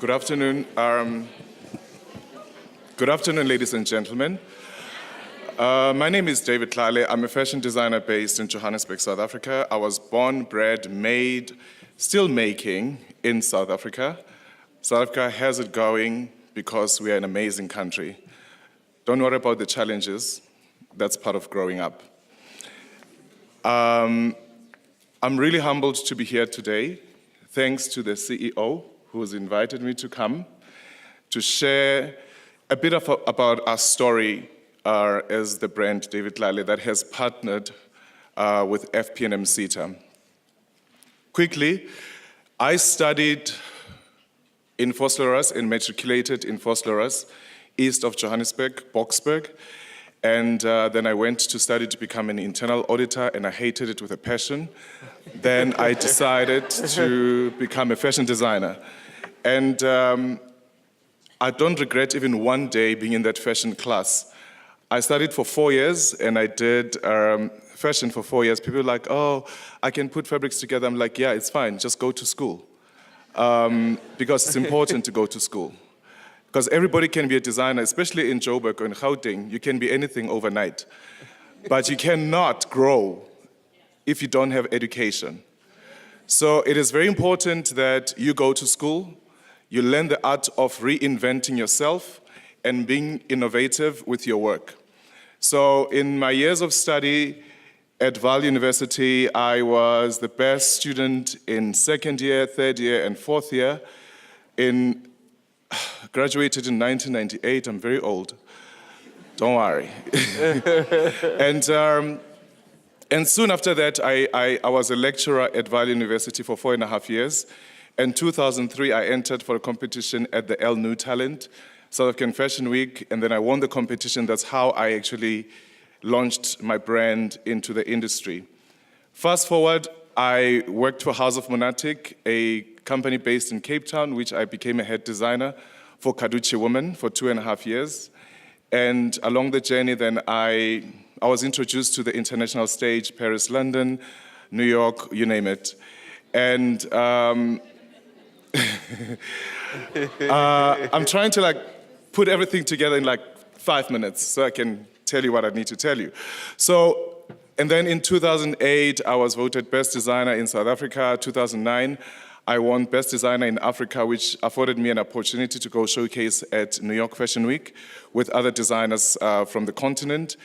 Good afternoon. Good afternoon, ladies and gentlemen. My name is David Tlale. I'm a fashion designer based in Johannesburg, South Africa. I was born, bred, made, still making in South Africa. South Africa has it going because we are an amazing country. Don't worry about the challenges. That's part of growing up. I'm really humbled to be here today. Thanks to the CEO who has invited me to come to share a bit about our story as the brand David Tlale that has partnered with FP&M Seta. Quickly, I studied in Vosloorus and matriculated in Vosloorus, east of Johannesburg, Boksburg. And then I went to study to become an internal auditor, and I hated it with a passion. Then I decided to become a fashion designer. And I don't regret even one day being in that fashion class. I studied for 4 years, and I did fashion for 4 years. People were like, oh, I can put fabrics together. I'm like, yeah, it's fine, just go to school. Because it's important to go to school. Because everybody can be a designer, especially in Joburg or in Gauteng. You can be anything overnight. But you cannot grow if you don't have education. So it is very important that you go to school, you learn the art of reinventing yourself and being innovative with your work. So in my years of study at Vaal University, I was the best student in second year, third year, and fourth year. Graduated in 1998, I'm very old. Don't worry. And soon after that, I was a lecturer at Vaal University for 4.5 years. In 2003, I entered for a competition at the New Talent, South African Fashion Week, and then I won the competition. That's how I actually launched my brand into the industry. Fast forward, I worked for House of Monatic, a company based in Cape Town, which I became a head designer for Kaduchi Women for 2.5 years. And along the journey, then I was introduced to the international stage, Paris, London, New York, you name it. And I'm trying to put everything together in 5 minutes so I can tell you what I need to tell you. And then in 2008, I was voted Best Designer in South Africa. 2009, I won Best Designer in Africa, which afforded me an opportunity to go showcase at New York Fashion Week with other designers from the continent.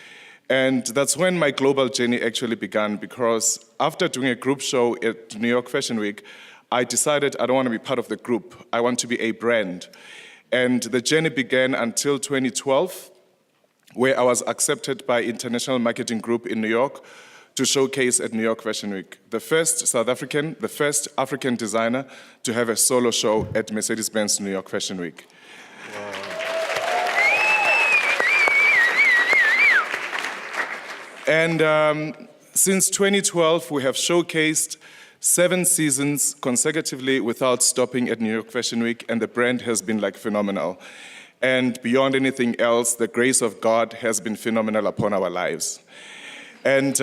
And that's when my global journey actually began, because after doing a group show at New York Fashion Week, I decided I don't want to be part of the group. I want to be a brand. And the journey began until 2012, where I was accepted by International Marketing Group in New York to showcase at New York Fashion Week. The first African designer to have a solo show at Mercedes-Benz New York Fashion Week. Wow. And since 2012, we have showcased 7 seasons consecutively without stopping at New York Fashion Week, and the brand has been phenomenal. And beyond anything else, the grace of God has been phenomenal upon our lives. And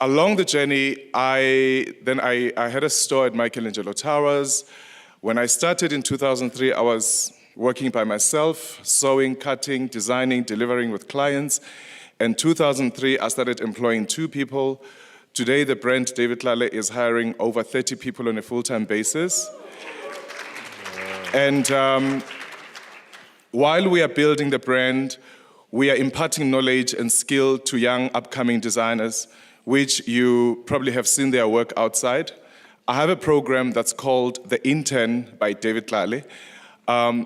along the journey, I had a store at Michelangelo Towers. When I started in 2003, I was working by myself, sewing, cutting, designing, delivering with clients. In 2003, I started employing 2 people. Today, the brand David Tlale is hiring over 30 people on a full-time basis. And while we are building the brand, we are imparting knowledge and skill to young upcoming designers, which you probably have seen their work outside. I have a program that's called The Intern by David Tlale,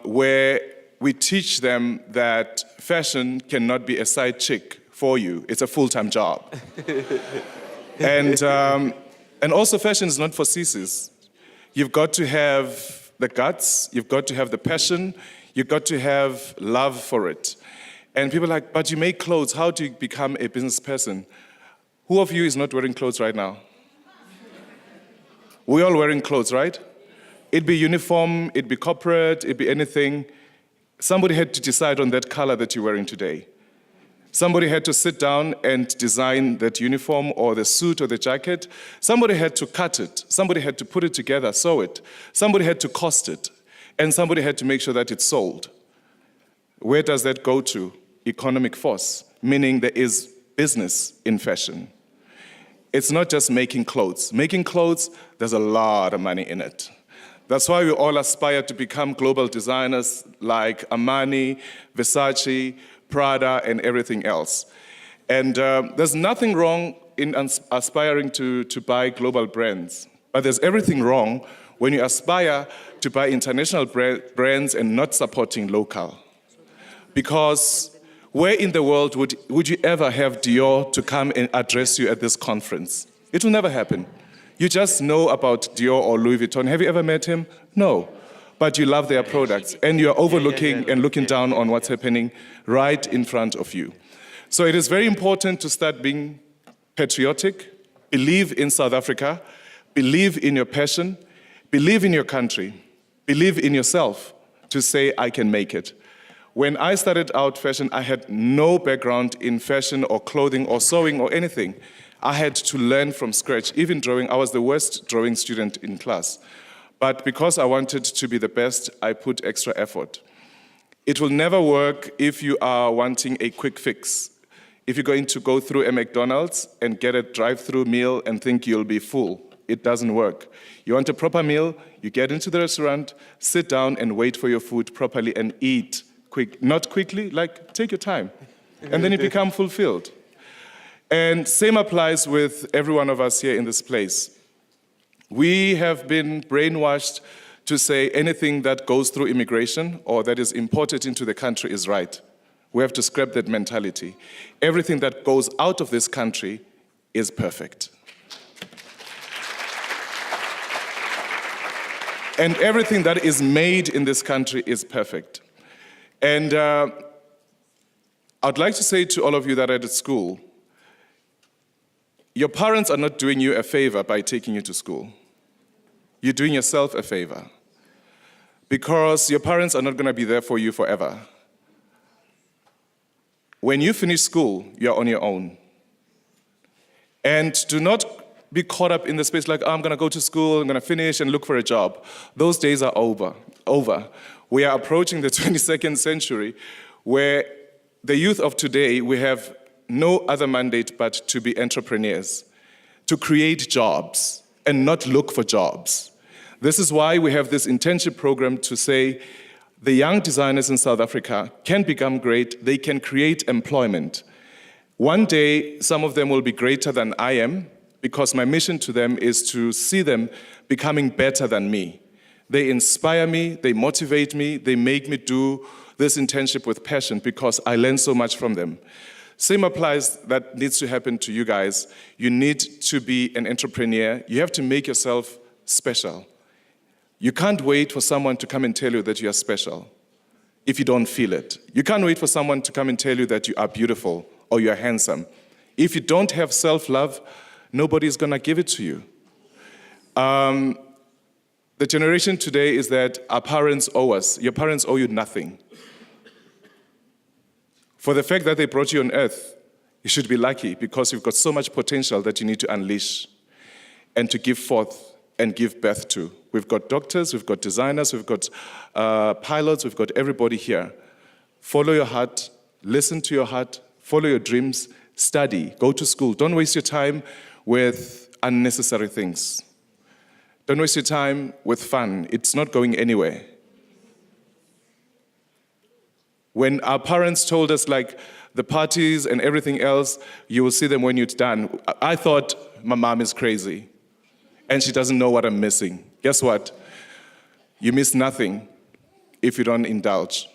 where we teach them that fashion cannot be a side chick for you. It's a full-time job. And also fashion is not for sissies. You've got to have the guts, you've got to have the passion, you've got to have love for it. And people are like, but you make clothes, how do you become a business person? Who of you is not wearing clothes right now? We're all wearing clothes, right? It'd be uniform, it'd be corporate, it'd be anything. Somebody had to decide on that color that you're wearing today. Somebody had to sit down and design that uniform or the suit or the jacket. Somebody had to cut it. Somebody had to put it together, sew it. Somebody had to cost it. And somebody had to make sure that it's sold. Where does that go to? Economic force, meaning there is business in fashion. It's not just making clothes. Making clothes, there's a lot of money in it. That's why we all aspire to become global designers like Armani, Versace, Prada, and everything else. And there's nothing wrong in aspiring to buy global brands, but there's everything wrong when you aspire to buy international brands and not supporting local. Because where in the world would you ever have Dior to come and address you at this conference? It will never happen. You just know about Dior or Louis Vuitton. Have you ever met him? No. But you love their products, and you're overlooking and looking down on what's happening right in front of you. So it is very important to start being patriotic, believe in South Africa, believe in your passion, believe in your country, believe in yourself to say, I can make it. When I started out fashion, I had no background in fashion or clothing or sewing or anything. I had to learn from scratch. Even drawing, I was the worst drawing student in class. But because I wanted to be the best, I put extra effort. It will never work if you are wanting a quick fix. If you're going to go through a McDonald's and get a drive-through meal and think you'll be full, it doesn't work. You want a proper meal, you get into the restaurant, sit down and wait for your food properly and eat quick. Not quickly, like take your time. And then you become fulfilled. And same applies with every one of us here in this place. We have been brainwashed to say anything that goes through immigration or that is imported into the country is right. We have to scrap that mentality. Everything that goes out of this country is perfect. And everything that is made in this country is perfect. And I'd like to say to all of you that are at school, your parents are not doing you a favor by taking you to school. You're doing yourself a favor. Because your parents are not going to be there for you forever. When you finish school, you're on your own. And do not be caught up in the space like, oh, I'm going to go to school, I'm going to finish and look for a job. Those days are over. We are approaching the 22nd century where the youth of today, we have no other mandate but to be entrepreneurs, to create jobs and not look for jobs. This is why we have this internship program to say the young designers in South Africa can become great, they can create employment. One day, some of them will be greater than I am because my mission to them is to see them becoming better than me. They inspire me, they motivate me, they make me do this internship with passion because I learn so much from them. Same applies, that needs to happen to you guys. You need to be an entrepreneur. You have to make yourself special. You can't wait for someone to come and tell you that you are special if you don't feel it. You can't wait for someone to come and tell you that you are beautiful or you are handsome. If you don't have self-love, nobody's going to give it to you. The generation today is that our parents owe us. Your parents owe you nothing. For the fact that they brought you on earth, you should be lucky because you've got so much potential that you need to unleash and to give forth and give birth to. We've got doctors, we've got designers, we've got pilots, we've got everybody here. Follow your heart, listen to your heart, follow your dreams, study, go to school. Don't waste your time with unnecessary things. Don't waste your time with fun. It's not going anywhere. When our parents told us, like, the parties and everything else, you will see them when you're done. I thought, my mom is crazy, and she doesn't know what I'm missing. Guess what? You miss nothing if you don't indulge.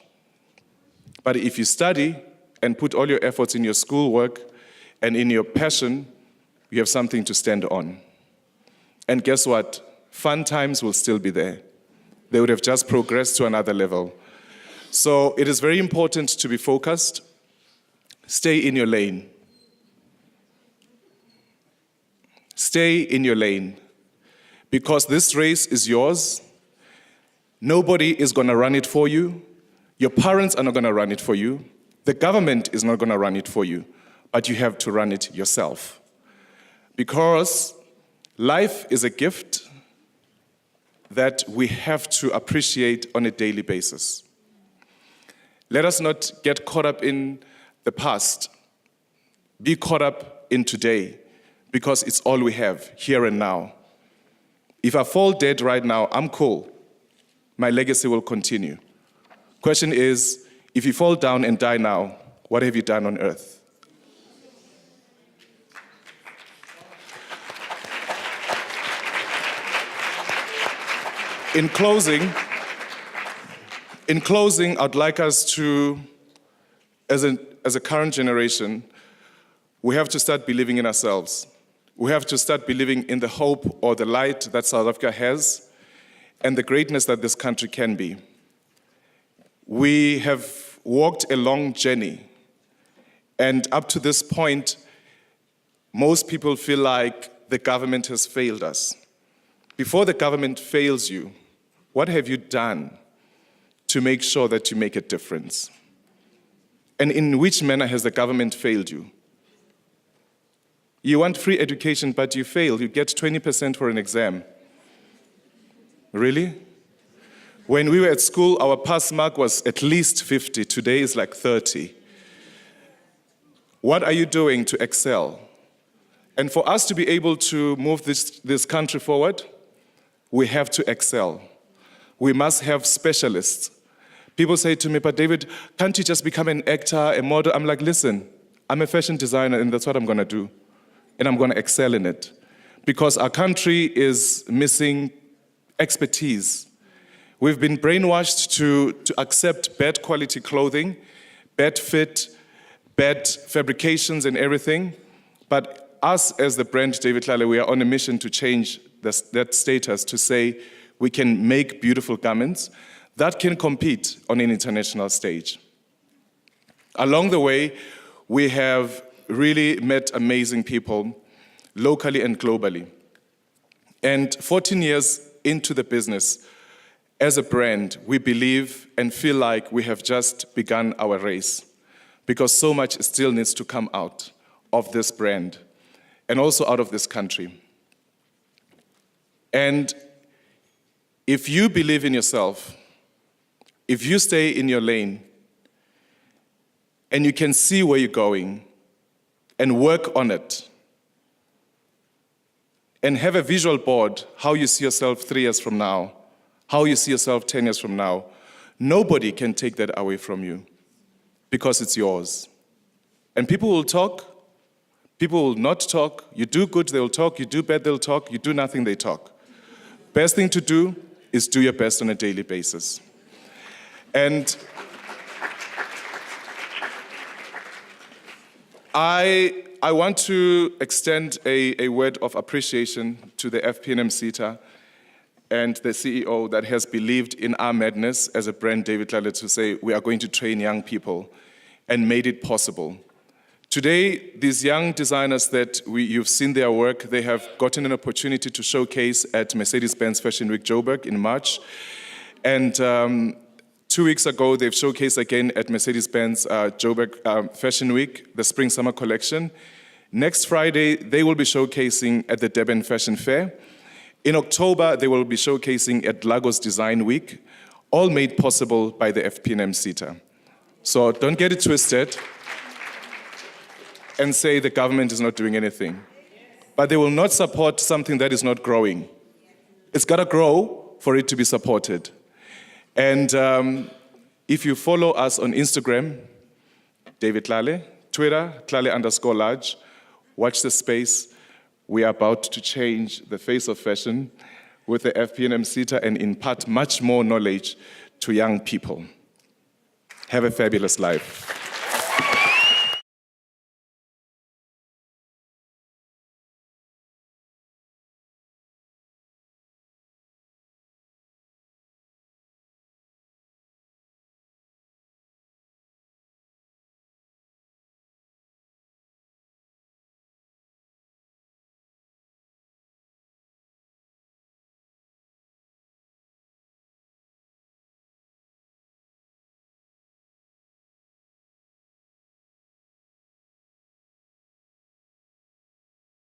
But if you study and put all your efforts in your schoolwork and in your passion, you have something to stand on. And guess what? Fun times will still be there. They would have just progressed to another level. So it is very important to be focused. Stay in your lane. Stay in your lane. Because this race is yours. Nobody is going to run it for you. Your parents are not going to run it for you. The government is not going to run it for you, but you have to run it yourself. Because life is a gift that we have to appreciate on a daily basis. Let us not get caught up in the past. Be caught up in today, because it's all we have, here and now. If I fall dead right now, I'm cool. My legacy will continue. Question is, if you fall down and die now, what have you done on earth? In closing, I'd like us to, as a current generation, we have to start believing in ourselves. We have to start believing in the hope or the light that South Africa has and the greatness that this country can be. We have walked a long journey, and up to this point, most people feel like the government has failed us. Before the government fails you, what have you done to make sure that you make a difference? And in which manner has the government failed you? You want free education, but you fail. You get 20% for an exam. Really? When we were at school, our pass mark was at least 50. Today is like 30. What are you doing to excel? And for us to be able to move this country forward, we have to excel. We must have specialists. People say to me, but David, can't you just become an actor, a model? I'm like, listen, I'm a fashion designer, and that's what I'm going to do. And I'm going to excel in it. Because our country is missing expertise. We've been brainwashed to accept bad quality clothing, bad fit, bad fabrications and everything. But us as the brand David Tlale, we are on a mission to change that status, to say we can make beautiful garments that can compete on an international stage. Along the way, we have really met amazing people, locally and globally. And 14 years into the business, as a brand, we believe and feel like we have just begun our race, because so much still needs to come out of this brand and also out of this country. And if you believe in yourself, if you stay in your lane, and you can see where you're going and work on it, and have a visual board, how you see yourself 3 years from now, how you see yourself 10 years from now, nobody can take that away from you, because it's yours. And people will talk, people will not talk. You do good, they'll talk. You do bad, they'll talk. You do nothing, they talk. Best thing to do is do your best on a daily basis. And I want to extend a word of appreciation to the FP&M Seta and the CEO that has believed in our madness as a brand, David Tlale, to say we are going to train young people and made it possible. Today, these young designers that you've seen their work, they have gotten an opportunity to showcase at Mercedes-Benz Fashion Week Joburg in March. And 2 weeks ago, they've showcased again at Mercedes-Benz Joburg Fashion Week, the Spring-Summer collection. Next Friday, they will be showcasing at the Durban Fashion Fair. In October, they will be showcasing at Lagos Design Week, all made possible by the FP&M Seta. So don't get it twisted and say the government is not doing anything. But they will not support something that is not growing. It's got to grow for it to be supported. And if you follow us on Instagram, David Tlale, Twitter, Tlale_large, watch the space. We are about to change the face of fashion with the FP&M Seta and impart much more knowledge to young people. Have a fabulous life.